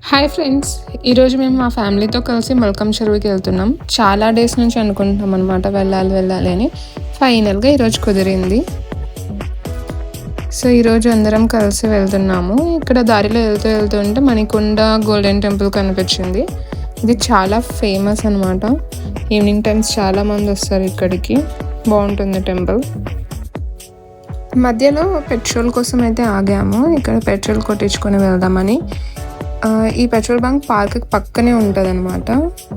Hi friends, ఈరోజు మేము మా ఫ్యామిలీతో కలిసి మల్కం చెరువుకి వెళ్తున్నాం. చాలా డేస్ నుంచి అనుకుంటున్నాం అనమాట వెళ్ళాలి అని. ఫైనల్గా ఈరోజు కుదిరింది. సో ఈరోజు అందరం కలిసి వెళ్తున్నాము. ఇక్కడ దారిలో వెళ్తుంటే మణికొండ గోల్డెన్ టెంపుల్ కనిపించింది. ఇది చాలా ఫేమస్ అనమాట. ఈవినింగ్ టైమ్స్ చాలామంది వస్తారు ఇక్కడికి. బాగుంటుంది టెంపుల్. మధ్యలో పెట్రోల్ కోసం అయితే ఆగాము. ఇక్కడ పెట్రోల్ కొట్టించుకొని వెళ్దామని. ఈ పెట్రోల్ బంక్ పార్క్ పక్కనే ఉంటుంది అనమాట.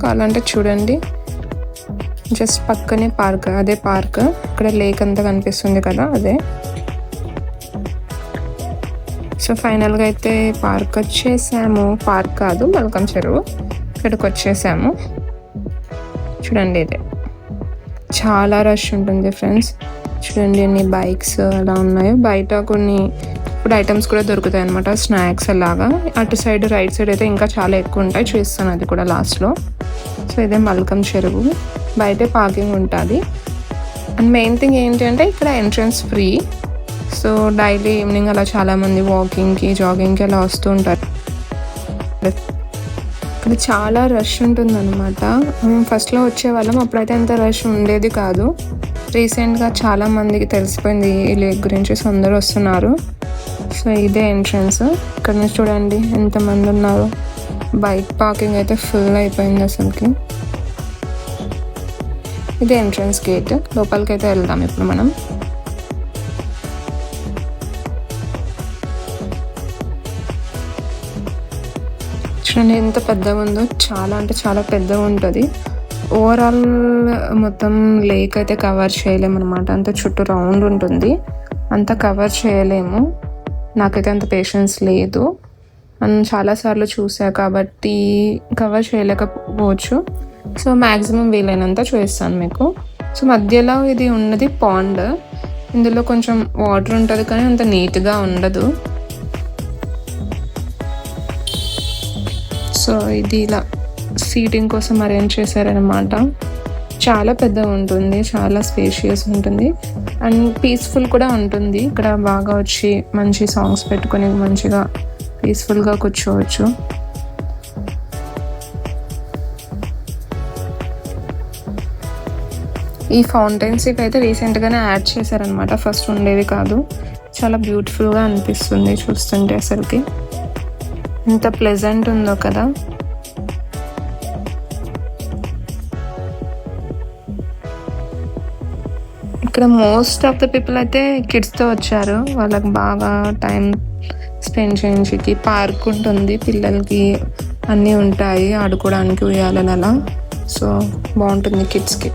కావాలంటే చూడండి, జస్ట్ పక్కనే పార్క్. అదే పార్క్. ఇక్కడ లేక్ అంతా కనిపిస్తుంది కదా, అదే. సో ఫైనల్గా అయితే పార్క్ వచ్చేసాము. పార్క్ కాదు, మల్కం చెరువు. ఇక్కడికి వచ్చేసాము. చూడండి, ఇదే చాలా రష్ ఉంటుంది ఫ్రెండ్స్. చూడండి ఎన్ని బైక్స్ అలా ఉన్నాయో. బయట కొన్ని ఇప్పుడు ఐటమ్స్ కూడా దొరుకుతాయి అనమాట, స్నాక్స్ అలాగా. అటు సైడ్ రైట్ సైడ్ అయితే ఇంకా చాలా ఎక్కువ ఉంటాయి. చూస్తాను అది కూడా లాస్ట్లో. సో ఇదే మల్కం చెరువు. బయటే పార్కింగ్ ఉంటుంది. అండ్ మెయిన్ థింగ్ ఏంటి అంటే ఇక్కడ entrance free. So daily evening అలా చాలామంది వాకింగ్కి జాగింగ్కి అలా వస్తూ ఉంటారు. ఇక్కడ చాలా రష్ ఉంటుంది అనమాట. ఫస్ట్లో వచ్చేవాళ్ళం, అప్పుడైతే అంత రష్ ఉండేది కాదు. రీసెంట్గా చాలామందికి తెలిసిపోయింది ఈ లేక్ గురించి. సో అందరూ వస్తున్నారు. సో ఇదే ఎంట్రన్స్. ఇక్కడ నుంచి చూడండి ఎంతమంది ఉన్నారు. బైక్ పార్కింగ్ అయితే ఫుల్ అయిపోయింది అసలుకి. ఇదే ఎంట్రన్స్ గేట్. లోపలికి అయితే వెళ్దాం ఇప్పుడు మనం. చూడండి ఎంత పెద్దగా ఉందో. చాలా అంటే చాలా పెద్దగా ఉంటుంది. ఓవరాల్ మొత్తం లేక్ అయితే కవర్ చేయలేము అనమాట. అంత చుట్టూ రౌండ్ ఉంటుంది, అంతా కవర్ చేయలేము. నాకైతే అంత పేషెన్స్ లేదు. మనం చాలాసార్లు చూసా కాబట్టి కవర్ చేయలేకపోవచ్చు. సో మ్యాక్సిమం వీలైనంత చూపిస్తాను మీకు. సో మధ్యలో ఇది ఉన్నది పాండ్. ఇందులో కొంచెం వాటర్ ఉంటుంది కానీ అంత నీట్గా ఉండదు. సో ఇది ఇలా సీటింగ్ కోసం అరేంజ్ చేశారనమాట. చాలా పెద్దగా ఉంటుంది, చాలా స్పేషియస్ ఉంటుంది అండ్ పీస్ఫుల్ కూడా ఉంటుంది. ఇక్కడ బాగా వచ్చి మంచి సాంగ్స్ పెట్టుకొని మంచిగా పీస్ఫుల్గా కూర్చోవచ్చు. ఈ ఫౌంటైన్స్ అయితే రీసెంట్గానే యాడ్ చేశారనమాట. ఫస్ట్ ఉండేవి కాదు. చాలా బ్యూటిఫుల్గా అనిపిస్తుంది చూస్తుంటే. అసలుకి ఎంత ప్లెజెంట్ ఉందో కదా. ఇక్కడ మోస్ట్ ఆఫ్ ద పీపుల్ అయితే కిడ్స్తో వచ్చారు. వాళ్ళకి బాగా టైం స్పెండ్ చేయించి. పార్క్ ఉంటుంది, పిల్లలకి అన్నీ ఉంటాయి ఆడుకోవడానికి, ఉయ్యాలని అలా. సో బాగుంటుంది కిడ్స్కి.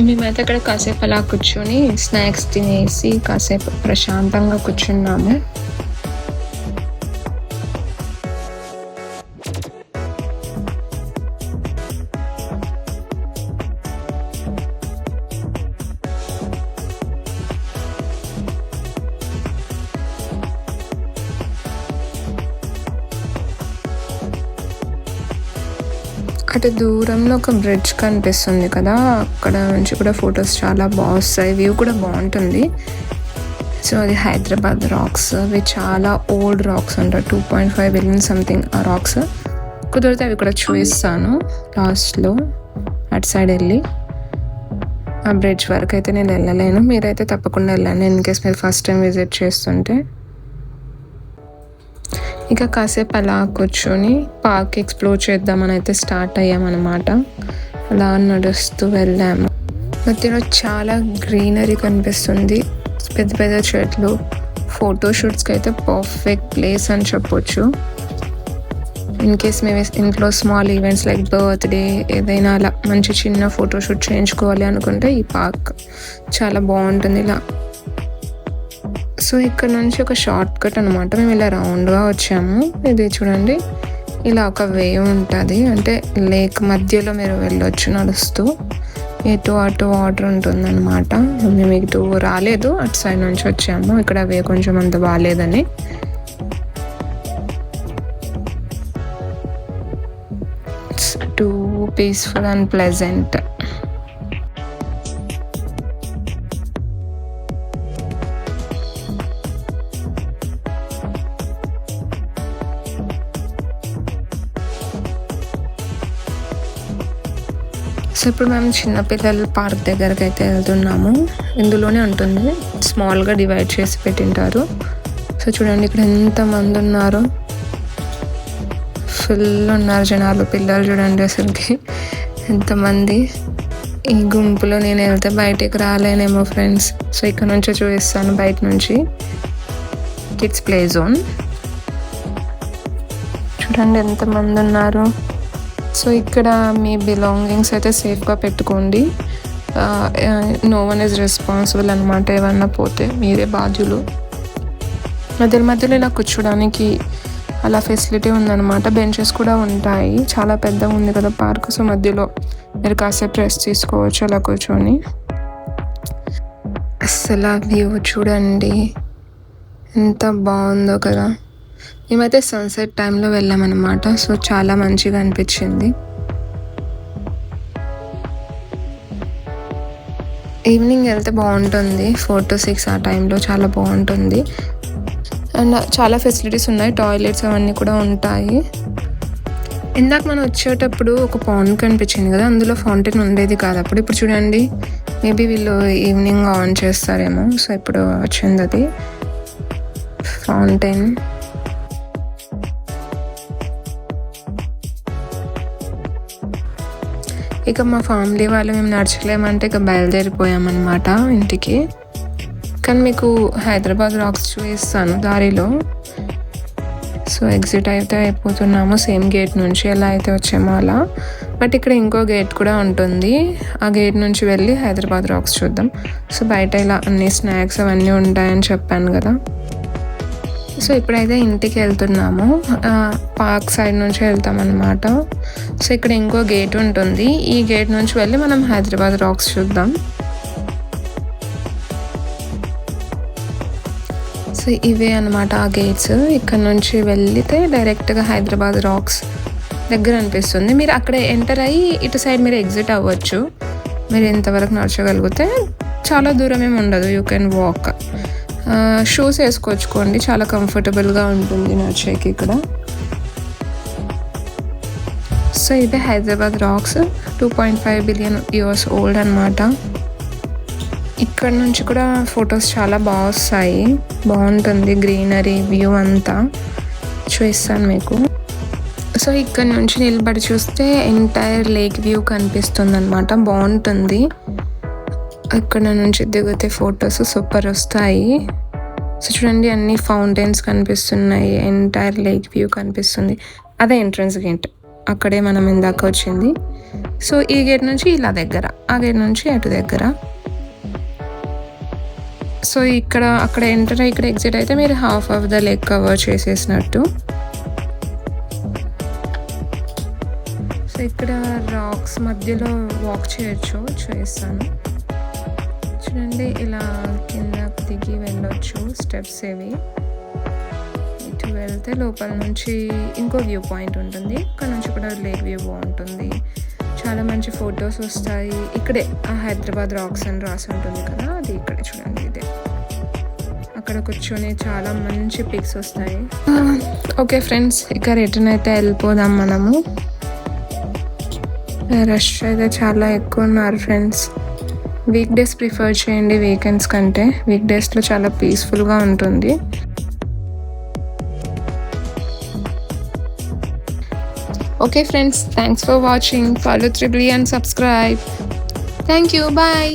మేమైతే ఇక్కడ కాసేపు అలా కూర్చొని స్నాక్స్ తినేసి కాసేపు ప్రశాంతంగా కూర్చున్నాము. అటు దూరంలో ఒక బ్రిడ్జ్ కనిపిస్తుంది కదా, అక్కడ నుంచి కూడా ఫొటోస్ చాలా బాగా వస్తాయి. వ్యూ కూడా బాగుంటుంది. సో అది హైదరాబాద్ రాక్స్. అవి చాలా ఓల్డ్ రాక్స్ అంటారు. 2.5 బిలియన్ సంథింగ్ ఆ రాక్స్. కుదిరితే అవి కూడా చూపిస్తాను లాస్ట్లో. అటు సైడ్ వెళ్ళి ఆ బ్రిడ్జ్ వరకు అయితే నేను వెళ్ళలేను. మీరైతే తప్పకుండా వెళ్ళండి ఇన్ కేస్ మీరు ఫస్ట్ టైం విజిట్ చేస్తుంటే. ఇక కాసేపు అలా కూర్చొని పార్క్ ఎక్స్ప్లోర్ చేద్దామని అయితే స్టార్ట్ అయ్యామన్నమాట. అలా నడుస్తూ వెళ్ళాము. మధ్యలో చాలా గ్రీనరీ కనిపిస్తుంది, పెద్ద పెద్ద చెట్లు. ఫోటోషూట్స్కి అయితే పర్ఫెక్ట్ ప్లేస్ అని చెప్పొచ్చు. ఇన్ కేస్ మేము ఇంట్లో స్మాల్ ఈవెంట్స్ లైక్ బర్త్డే ఏదైనా అలా మంచి చిన్న ఫోటోషూట్ చేయించుకోవాలి అనుకుంటే ఈ పార్క్ చాలా బాగుంటుంది ఇలా. సో ఇక్కడ నుంచి ఒక షార్ట్ కట్ అనమాట. మేము ఇలా రౌండ్గా వచ్చాము. ఇది చూడండి, ఇలా ఒక వే ఉంటుంది. అంటే లేక్ మధ్యలో మీరు వెళ్ళొచ్చు నడుస్తూ. ఇటు అటు వాటర్ ఉంటుంది అనమాట. మేము ఇటు రాలేదు, అటు సైడ్ నుంచి వచ్చాము. ఇక్కడ వే కొంచెం అంత బాగాలేదని. Two peaceful and pleasant. So ఇప్పుడు మేము చిన్నపిల్లల పార్క్ దగ్గరికి అయితే వెళ్తున్నాము. ఇందులోనే ఉంటుంది, స్మాల్గా డివైడ్ చేసి పెట్టింటారు. సో చూడండి ఇక్కడ ఎంతమంది ఉన్నారు, ఫుల్ ఉన్నారు జనాలు. పిల్లలు చూడండి అసలుకి ఎంతమంది. ఈ గుంపులో నేను వెళ్తే బయటికి రాలేనేమో ఫ్రెండ్స్. సో ఇక్కడ నుంచే చూపిస్తాను, బయట నుంచి కిడ్స్ ప్లే జోన్. చూడండి ఎంతమంది ఉన్నారు. సో ఇక్కడ మీ బిలాంగింగ్స్ అయితే సేఫ్గా పెట్టుకోండి. నో వన్ ఈజ్ రెస్పాన్సిబుల్ అనమాట. ఏమన్నా పోతే మీరే బాధ్యులు. మధ్యలో ఇలా కూర్చోడానికి అలా ఫెసిలిటీ ఉందన్నమాట. బెంచెస్ కూడా ఉంటాయి. చాలా పెద్దగా ఉంది కదా పార్క్. సో మధ్యలో మీరు కాసేపు రెస్ట్ తీసుకోవచ్చు అలా కూర్చొని. అసలు వ్యూ చూడండి ఎంత బాగుందో కదా. మేమైతే సన్సెట్ టైంలో వెళ్ళామన్నమాట. సో చాలా మంచిగా అనిపించింది. ఈవినింగ్ వెళ్తే బాగుంటుంది, 4 to 6 ఆ టైంలో చాలా బాగుంటుంది. అండ్ చాలా ఫెసిలిటీస్ ఉన్నాయి, టాయిలెట్స్ అవన్నీ కూడా ఉంటాయి. ఇందాక మనం వచ్చేటప్పుడు ఒక పాండ్ కనిపించింది కదా, అందులో ఫౌంటైన్ ఉండేది కాదు అప్పుడు. ఇప్పుడు చూడండి, మేబీ వీళ్ళు ఈవినింగ్ ఆన్ చేస్తారేమో. సో ఇప్పుడు వచ్చింది అది ఫౌంటైన్. ఇక మా ఫ్యామిలీ వాళ్ళు మేము నడచలేమంటే ఇక బయలుదేరిపోయామన్నమాట ఇంటికి. కానీ మీకు హైదరాబాద్ రాక్స్ చూపిస్తాను దారిలో. సో ఎగ్జిట్ అయితే అయిపోతున్నాము సేమ్ గేట్ నుంచి, ఎలా అయితే వచ్చామో అలా. బట్ ఇక్కడ ఇంకో గేట్ కూడా ఉంటుంది, ఆ గేట్ నుంచి వెళ్ళి హైదరాబాద్ రాక్స్ చూద్దాం. సో బయట ఇలా అన్ని స్నాక్స్ అవన్నీ ఉంటాయని చెప్పాను కదా. సో ఇప్పుడైతే ఇంటికి వెళ్తున్నాము, పార్క్ సైడ్ నుంచి వెళ్తామన్నమాట. సో ఇక్కడ ఇంకో గేట్ ఉంటుంది, ఈ గేట్ నుంచి వెళ్ళి మనం హైదరాబాద్ రాక్స్ చూద్దాం. సో ఇవే అనమాట ఆ గేట్స్. ఇక్కడ నుంచి వెళ్తే డైరెక్ట్గా హైదరాబాద్ రాక్స్ దగ్గర అనిపిస్తుంది. మీరు అక్కడ ఎంటర్ అయ్యి ఇటు సైడ్ మీరు ఎగ్జిట్ అవ్వచ్చు. మీరు ఎంతవరకు నడచగలిగితే, చాలా దూరం ఏమి ఉండదు, యూ కెన్ వాక్. షూస్ వేసుకొచ్చుకోండి, చాలా కంఫర్టబుల్గా ఉంటుంది నడిచేకి ఇక్కడ. సో ఇదే Hyderabad rocks, 2.5 billion years old అనమాట. ఇక్కడ నుంచి కూడా ఫొటోస్ చాలా బాగా వస్తాయి, బాగుంటుంది గ్రీనరీ వ్యూ అంతా. చూపిస్తాను మీకు. సో ఇక్కడ నుంచి నిలబడి చూస్తే ఎంటైర్ లేక్ వ్యూ కనిపిస్తుంది అనమాట, బాగుంటుంది. ఇక్కడ నుంచి దిగితే ఫొటోస్ సూపర్ వస్తాయి. సో చూడండి అన్ని ఫౌంటైన్స్ కనిపిస్తున్నాయి, ఎంటైర్ లేక్ వ్యూ కనిపిస్తుంది. అదే ఎంట్రన్స్ గేట్, అక్కడే మనం ఇందాక వచ్చింది. సో ఈ గేట్ నుంచి ఇలా దగ్గర, ఆ గేట్ నుంచి అటు దగ్గర. సో అక్కడ ఎంటర్ అయ్యి ఇక్కడ ఎగ్జిట్ అయితే మీరు half of the lake cover చేసేసినట్టు. సో ఇక్కడ రాక్స్ మధ్యలో వాక్ చేయొచ్చు, చేస్తాను చూడండి. ఇలా కింద దిగి వెళ్ళొచ్చు, స్టెప్స్ ఏవి. ఇటు వెళ్తే లోపల నుంచి ఇంకో వ్యూ పాయింట్ ఉంటుంది, ఇక్కడ నుంచి కూడా లేక్ వ్యూ బాగుంటుంది, చాలా మంచి ఫొటోస్ వస్తాయి. ఇక్కడే ఆ హైదరాబాద్ రాక్స్ అని రాసి ఉంటుంది కదా, అది ఇక్కడే చూడండి. ఇదే అక్కడ కూర్చొని చాలా మంచి పిక్స్ వస్తాయి. ఓకే ఫ్రెండ్స్, ఇక రిటర్న్ అయితే వెళ్ళిపోదాం మనము. రష్ అయితే చాలా ఎక్కువ ఉన్నారు ఫ్రెండ్స్. వీక్ డేస్ ప్రిఫర్ చేయండి వీకెండ్స్ కంటే. వీక్ డేస్లో చాలా పీస్ఫుల్గా ఉంటుంది. Okay friends, thanks for watching. Follow Tribly and subscribe. Thank you. Bye.